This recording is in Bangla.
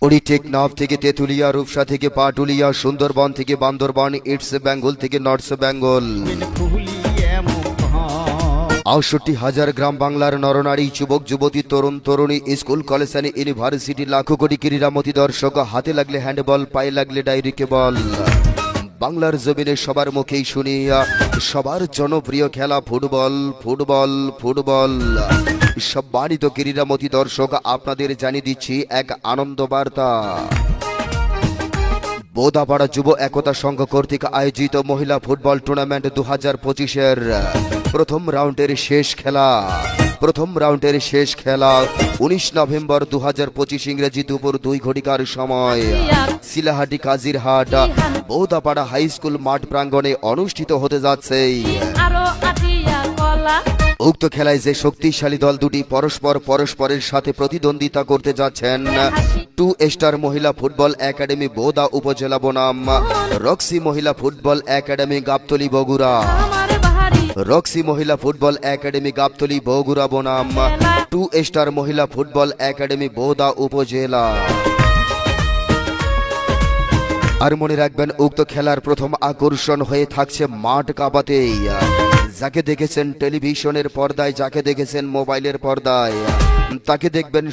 ওড়ি টেকনাফ থেকে তেঁতুলিয়া, রূপসা থেকে পাটুলিয়া, সুন্দরবন থেকে বান্দরবান, ইটস বেঙ্গল থেকে নর্থ বেঙ্গল, ৬৮,০০০ গ্রাম বাংলার নরনারী, যুবক যুবতী, তরুণ তরুণী, স্কুল কলেজ অ্যান্ড ইউনিভার্সিটি, লাখো কোটি ক্রীড়ামতী দর্শক, হাতে লাগলে হ্যান্ডবল, পায়ে লাগলে ডাইরেক্ট বল। বাংলার জমিনে সবার মুখেই শুনি সবার জনপ্রিয় খেলা ফুটবল, ফুটবল, ফুটবল। সম্মানিত ক্রীড়ামতী দর্শক, আপনাদের জানিয়ে দিচ্ছি এক আনন্দ বার্তা। বোদাপাড়া যুব একতা সংঘ কর্তৃক আয়োজিত মহিলা ফুটবল টুর্নামেন্ট ২০২৫-এর প্রথম রাউন্ডের শেষ খেলা ১৯ নভেম্বর ২০২৫ ইংরেজি দুপুর ২ ঘটিকার সময় শিলাহাটি কাজিরহাট বোদাপাড়া হাই স্কুল মাঠ প্রাঙ্গণে অনুষ্ঠিত হতে যাচ্ছে। উক্ত খেলায় যে শক্তিশালী দল দুটি পরস্পরের সাথে প্রতিদ্বন্দ্বিতা করতে যাচ্ছেন, 2 স্টার মহিলা ফুটবল একাডেমি বোদা উপজেলা বনাম রক্সি মহিলা football academy Gabtali Bogura. Roxy মহিলা ফুটবল একাডেমি গাবতলী বগুড়া বনাম 2 স্টার মহিলা ফুটবল একাডেমি বোদা উপজেলা। আর মনে রাখবেন, উক্ত খেলার প্রথম আকর্ষণ হয়ে থাকছে মাঠ কাঁপাতেই। যাকে দেখেছেন টেলিভিশনের পর্দায়, যাকে দেখেছেন মোবাইলের পর্দায়, তাকে দেখবেন